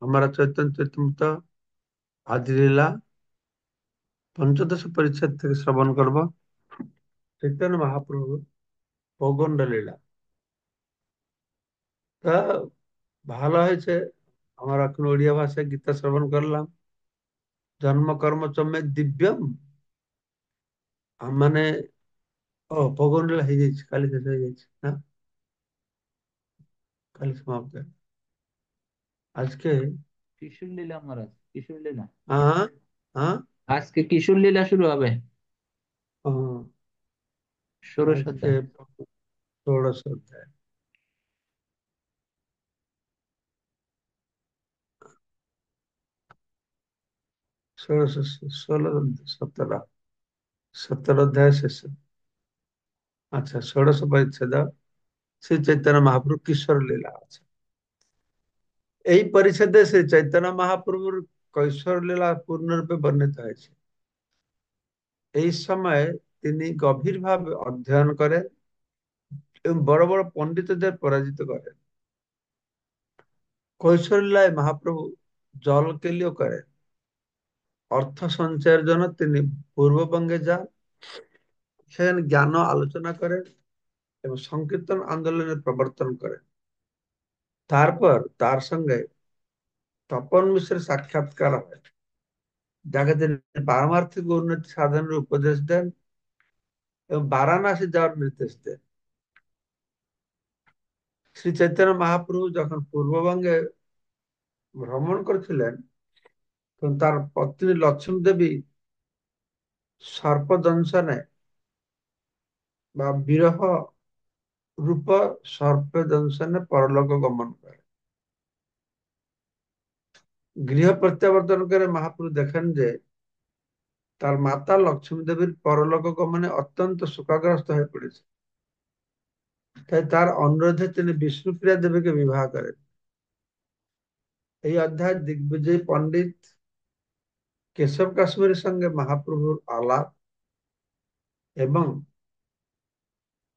আমরা চৈতন্য চৈতন্য আদি লীলা পঞ্চদশ পরিচ্ছেদ থেকে শ্রবণ করব চৈতন্য মহাপ্রভুর পৌগণ্ড লীলা। তা ভালো হয়েছে, আমরা এখন ওড়িয়া ভাষায় গীতা শ্রবণ করলাম। জন্ম কর্ম চমে দিব্যম মানে পৌগণ্ড লীলা হয়ে যাচ্ছে, কালি শেষ হয়ে যাচ্ছে না, কালি সমাপ্ত। আজকে কিশোর লীলা মহারাজ, কিশোর লীলা। হ্যাঁ, হ্যাঁ, আজকে কিশোর লীলা শুরু হবে। হ্যাঁ, ষোড়শ আজকে অধ্যায়। ষোড়শ অধ্যায়, ষোড়শ, 16, 17, 17 অধ্যায় শেষ। আচ্ছা, ষোড়শ পরিচ্ছেদ শ্রী চৈতন্য মহাপ্রভু কিশোর লীলা আছে। এই পরিচ্ছেদে শ্রী চৈতন্য মহাপ্রভুর কৈশোর লীলা পূর্ণরূপে বর্ণিত হয়েছে। এই সময় তিনি গভীরভাবে অধ্যয়ন করেন এবং বড় বড় পণ্ডিতদের পরাজিত করেন। কৈশোর লীলায় মহাপ্রভু জল কেলিও করেন। অর্থ সঞ্চয়ের জন্য তিনি পূর্ববঙ্গে যান, সেখানে জ্ঞান ও আলোচনা করেন এবং সংকীর্তন আন্দোলনের প্রবর্তন করেন। তারপর তার সঙ্গে তপন মিশ্রের সাক্ষাৎকার হয়, যাকে তিনি পারমার্থিক উন্নতি সাধনের উপদেশ দেন এবং বারাণসী যাওয়ার নির্দেশ দেন। শ্রী চৈতন্য মহাপ্রভু যখন পূর্ববঙ্গে ভ্রমণ করছিলেন, তখন তার পত্নী লক্ষ্মী দেবী সর্পদংশনে বা বিরহ রূপ সর্পদংশনে পরলোক গমন করে। গৃহ প্রত্যাবর্তন করে মহাপ্রভু দেখেন যে তার মাতা লক্ষ্মী দেবীর পরলোক গমনে অত্যন্ত শোকাগ্রস্ত হয়ে পড়েছে। তাই তার অনুরোধে তিনি বিষ্ণুপ্রিয়া দেবীকে বিবাহ করেন। এই অধ্যায় দিগ্বিজয়ী পণ্ডিত কেশব কাশ্মীরের সঙ্গে মহাপ্রভুর আলাপ এবং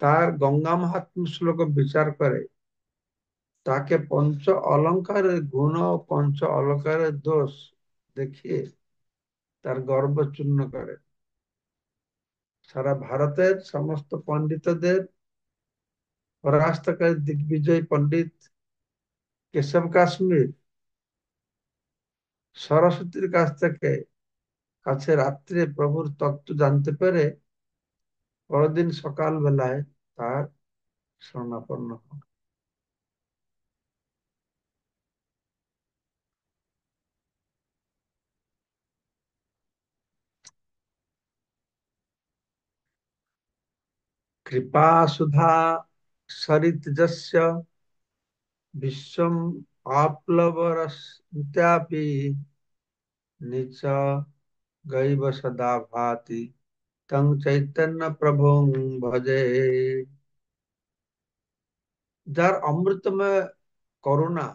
তার গঙ্গা মাহাত্ম্য শ্লোক বিচার করে তাকে পঞ্চ অলঙ্কারের গুণ ও পঞ্চ অলঙ্কারের দোষ দেখিয়ে তার গর্ব চূর্ণ করে। সারা ভারতের সমস্ত পণ্ডিতদের পরাস্তকারী দিগ্বিজয়ী পণ্ডিত কেশব কাশ্মীর সরস্বতীর কাছে রাত্রে প্রভুর তত্ত্ব জানতে পেরে পরদিন সকাল বেলায় তার শরণাপন্ন হন। কৃপা সুধা সরিত যস্য বিশ্বম আপ্লবরস্যাপি নিচ গৈব সদা ভাতি তং চৈতন্য প্রভুং ভজে। যার অমৃতময় করুণা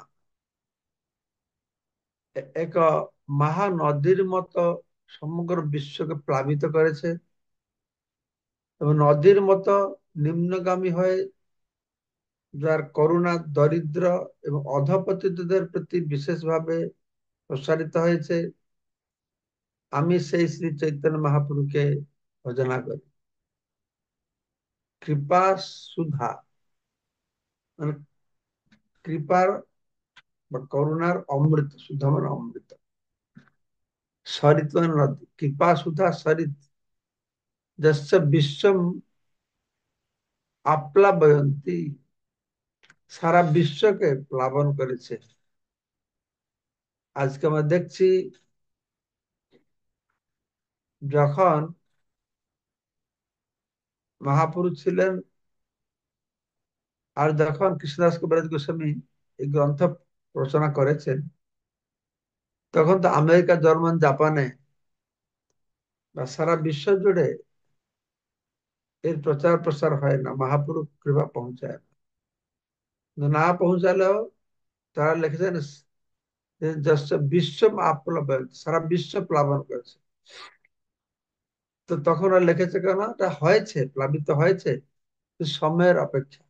এক মহানদীর মতো সমগ্র বিশ্বকে প্লাবিত করেছে এবং নদীর মতো নিম্নগামী হয়ে যার করুণা দরিদ্র এবং অধপতিতদের প্রতি বিশেষভাবে প্রসারিত হয়েছে, আমি সেই শ্রী চৈতন্য মহাপ্রভুকে ভজনা করি। কৃপা সুধা মানে কৃপার বা করুণার অমৃত, সুধা মানে অমৃত, সরিত মানে নদী, কৃপা সুধা সরিত যস্য বিশ্বম আপ্লাবয়ন্তী, সারা বিশ্বকে প্লাবন করেছে। আজকে আমরা দেখছি যখন মহাপুরুষ ছিলেন আর যখন কৃষ্ণদাস কবিরাজ গোস্বামী এই গ্রন্থ রচনা করেছেন, তখন তো আমেরিকা, জার্মান, জাপানে বা সারা বিশ্ব জুড়ে এর প্রচার প্রসার হয় না, মহাপুরুষ কৃপা পৌঁছায় না। কিন্তু না পৌঁছালেও তারা লিখেছেন যে বিশ্ব আপ্লাবন, সারা বিশ্ব প্লাবন করেছে। তো তখন আর লিখেছে কেন, এটা হয়েছে, প্লাবিত হয়েছে, সময়ের অপেক্ষা।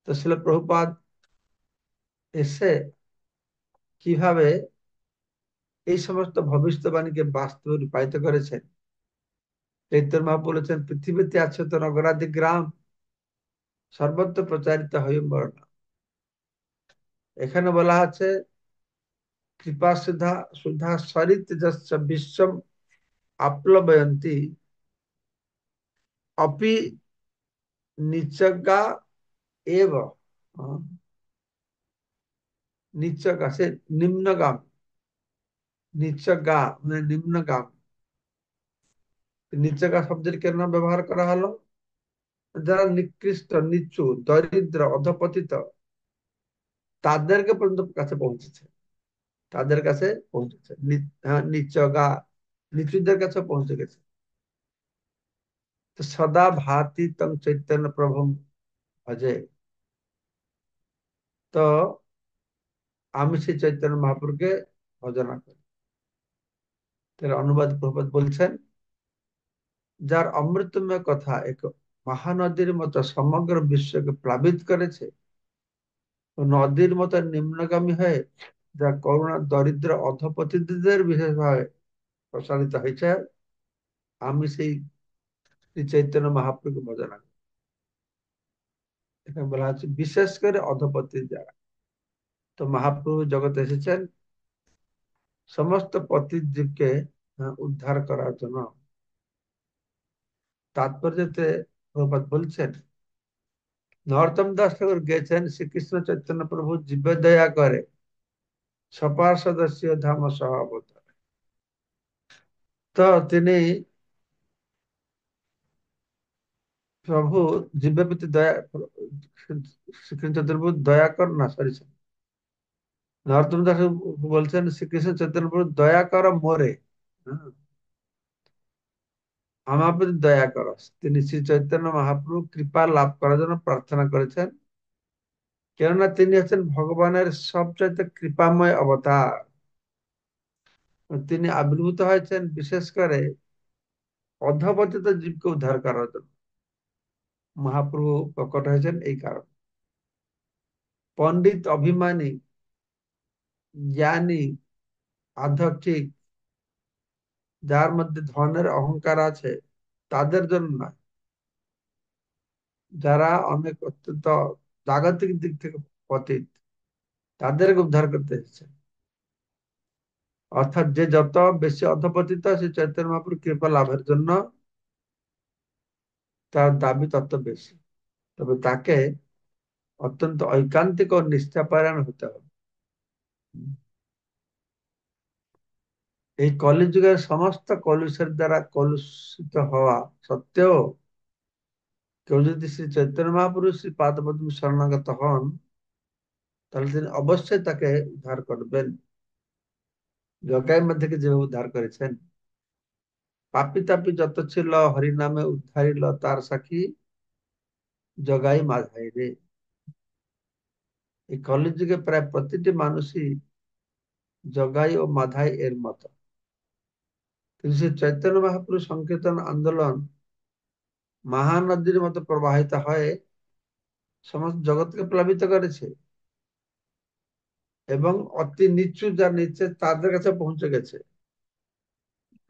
তো শিল প্রভুপাদ এসে কিভাবে এই সমস্ত ভবিষ্যৎবাণীকে বাস্তবে রূপায়িত করেছেন। চৈতন্য মহাপ্রভু বলেছেন, পৃথিবীতে আছে তো নগরাদি গ্রাম, সর্বত্র প্রচারিত হইম্বর নাম। এখানে বলা আছে, কৃপা সুধা সুধা সরিত যস্য বিশ্বম আপ্লবয়ন্তী অপি নিচগা এব। নিচগা সে নিম্নগাম, নিচগা মানে নিম্নগাম। নিচগা শব্দের কেন ব্যবহার করা হলো? যারা নিকৃষ্ট, নিচু, দরিদ্র, অধপতিত, তাদেরকে পর্যন্ত কাছে পৌঁছেছে, তাদের কাছে পৌঁছেছে। হ্যাঁ, নিচগা, নিচুদের কাছে পৌঁছে গেছে। তো সদা ভাতি তং চৈতন্য প্রভু ভজে। তো আমি সেই চৈতন্য মহাপ্রভুকে ভজনা করি। তার অনুবাদ প্রভুপাদ বলছেন, যার অমৃতময় কথা এক মহানদীর মতো সমগ্র বিশ্বকে প্লাবিত করেছে, ও নদীর মতো নিম্নগামী হয়ে যা করুণা দরিদ্র অধপতিতদের বিশেষভাবে প্রসারিত হয়েছে, আমি সেই শ্রী চৈতন্য মহাপ্রভুকে ভজনা করি। এখানে বলা হচ্ছে বিশেষ করে অধপতি যারা। তো মহাপ্রভু জগতে এসেছেন সমস্ত পতিত জীবকে উদ্ধার করার জন্য। তাৎপর্যতে প্রভুপাদ বলছেন, নরোত্তম দাস ঠাকুর গেছেন, শ্রীকৃষ্ণ চৈতন্য প্রভু জীবে দয়া করে সপার সদস্য ধাম সহাবত। তো তিনি প্রভু জীবের প্রতি দয়া, শ্রীকৃষ্ণ চৈতন্য প্রভু দয়া কর না, সরি, নরোত্তম দাস বলছেন শ্রীকৃষ্ণ চৈতন্য প্রভু দয়া কর মোরে, হ্যাঁ, আমার প্রতি দয়া করো। তিনি শ্রী চৈতন্য মহাপ্রভু কৃপা লাভ করার জন্য প্রার্থনা করেছেন, কেননা তিনি হচ্ছেন ভগবানের সবচাইতে কৃপাময় অবতার। তিনি আবির্ভূত হয়েছেন বিশেষ করে অধপতিত জীবকে উদ্ধার করার জন্য। মহাপ্রভু প্রকট হয়েছেন এই কারণ। পণ্ডিত, অভিমানী, জ্ঞানী, আধ্যাত্মিক, যার মধ্যে ধনের অহংকার আছে, তাদের জন্য নয়, যারা অনেক অত্যন্ত জাগতিক দিক থেকে পতিত, তাদেরকে উদ্ধার করতে এসেছে। অর্থাৎ যে যত বেশি অধপতিত, সে চৈতন্য মহাপ্রভুর কৃপা লাভের জন্য তার দাবি তত বেশি। তবে তাকে অত্যন্ত ঐকান্তিক ও নিষ্ঠাপরায়ণ হতে হবে। এই কলিযুগের সমস্ত কলুষের দ্বারা কলুষিত হওয়া সত্ত্বেও কেউ যদি শ্রী চৈতন্য মহাপুরুষ শ্রী পাদপদ্ম শরণাগত হন, তাহলে তিনি অবশ্যই তাকে উদ্ধার করবেন। জগাই মধ্যে যেভাবে উদ্ধার করেছেন, পাপি তাপি যত ছিল হরিনামে উদ্ধারিল তার সাক্ষী জগাই মাধাই রে। এই কলিযুগে প্রায় প্রতিটি মানুষই জগাই ও মাধাই এর মতো। কিন্তু শ্রী চৈতন্য মহাপুরুষ সংকীর্তন আন্দোলন মহানদীর মতো প্রবাহিত হয়ে সমস্ত জগৎকে প্লাবিত করেছে এবং অতি নিচু যার নিচে তাদের কাছে পৌঁছে গেছে।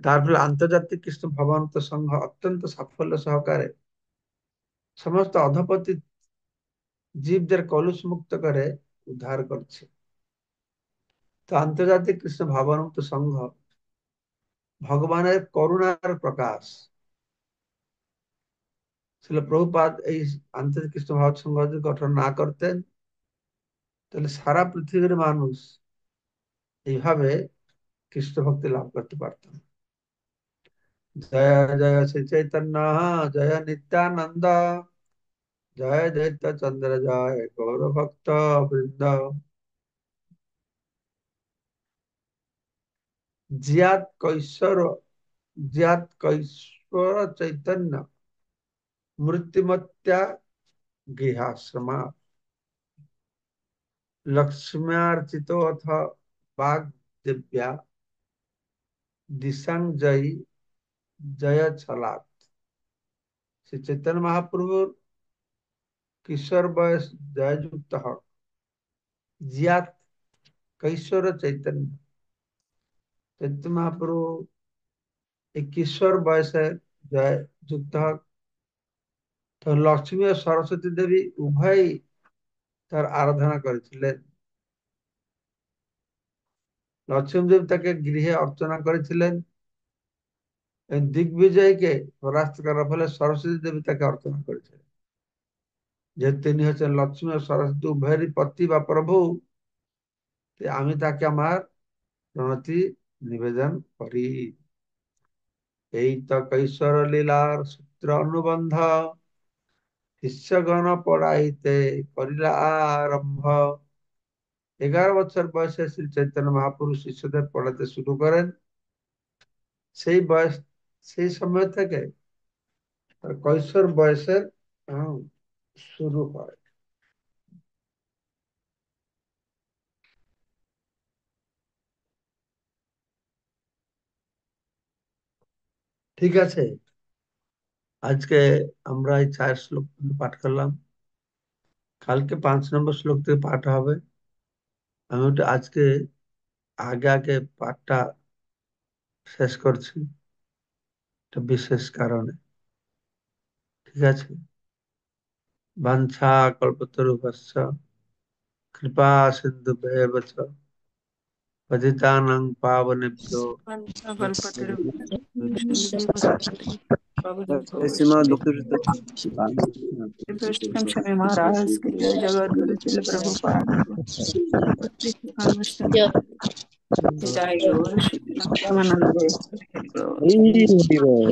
তার ফলে আন্তর্জাতিক কৃষ্ণ ভবান্ত সংঘ অত্যন্ত সাফল্য সহকারে সমস্ত অধপতি জীবদের কলুষ মুক্ত করে উদ্ধার করছে। তো আন্তর্জাতিক কৃষ্ণ ভাবানুক্ত সংঘ ভগবানের করুণার প্রকাশ। ছিল প্রভুপাদ এই আন্তর্জাতিক কৃষ্ণ ভাব সংঘ যদি গঠন না করতেন, তাহলে সারা পৃথিবীর মানুষ এইভাবে কৃষ্ণ ভক্তি লাভ করতে পারতেন। জয় জয় শ্রী চৈতন্য, জয় নিত্যানন্দ, জয় দৈত্য চন্দ্র, জয় গৌর ভক্ত বৃন্দ। জিয়াত কৈশোর, জিয়াত কৈশোর চৈতন্য মৃत्युमत्या গৃহাশ্রমা লক্ষ্ম্যার্চিতো অথ বাগ দিব্যা দিশাং জয়ী জয় ছলাৎ। শ্রী চৈতন্য মহাপ্রভুর কিশোর বয়স জয়যুক্ত হক, জিয়াত कैशोर चैतन्य। चैतन्य महाप्रभु एक किशोर बयस जय যুক্ত হন। তো লক্ষ্মী ও সরস্বতী দেবী উভয়ই তার আরাধনা করেছিলেন। লক্ষ্মী দেবী তাকে গৃহে অর্চনা করেছিলেন। এই দিগ্বিজয়কে পরাস্ত করার ফলে সরস্বতী দেবী তাকে অর্চনা করেছিলেন। যেহেতু তিনি হচ্ছেন লক্ষ্মী ও সরস্বতী উভয়েরই পতি বা প্রভু, তাই আমি তাকে আমার প্রণতি নিবেদন করি। এই তো কৈশোর লীলার সূত্র অনুবন্ধ, শিষ্যগণ পড়াইতে করিলা আরম্ভ। 11 বছর বয়সে শ্রী চৈতন্য মহাপুরুষ শিষ্যদের পড়াতে শুরু করেন। সেই বয়স, সেই সময় থেকে তার কৈশোর বয়সের আহ, শুরু হয়। ঠিক আছে, আজকে আমরা এই 4 শ্লোক পাঠ করলাম। কালকে 5 নম্বর শ্লোক থেকে পাঠ হবে। আমি ওটা আজকে আগে আগে পাঠটা শেষ করছি, একটা বিশেষ কারণে। ঠিক আছে। বাঞ্ছা কল্পতরুভ্যশ্চ কৃপা সিন্ধুভ্যেব চ পতিতানাং পাবনেভ্যো श्रीमद् भक्ति पुरुषोत्तम स्वामी महाराज की जय। जगत गुरु श्रील प्रभुपाद की जय। गौर श्री रामानंद हरि बोल।